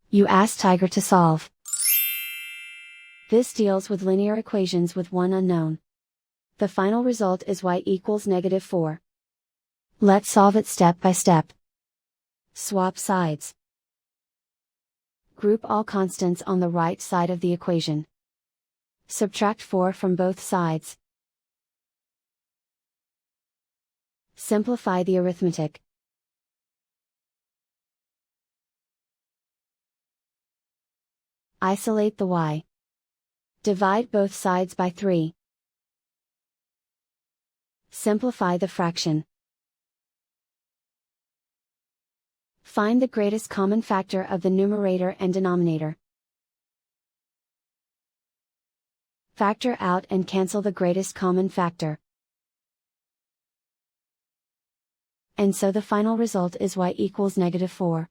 You ask Tiger to solve. This deals with linear equations with one unknown. The final result is y equals -4. Let's solve it step by step. Swap sides. Group all constants on the right side of the equation. Subtract 4 from both sides. Simplify the arithmetic. Isolate the y. Divide both sides by 3. Simplify the fraction. Find the greatest common factor of the numerator and denominator. Factor out and cancel the greatest common factor. And so the final result is y equals -4.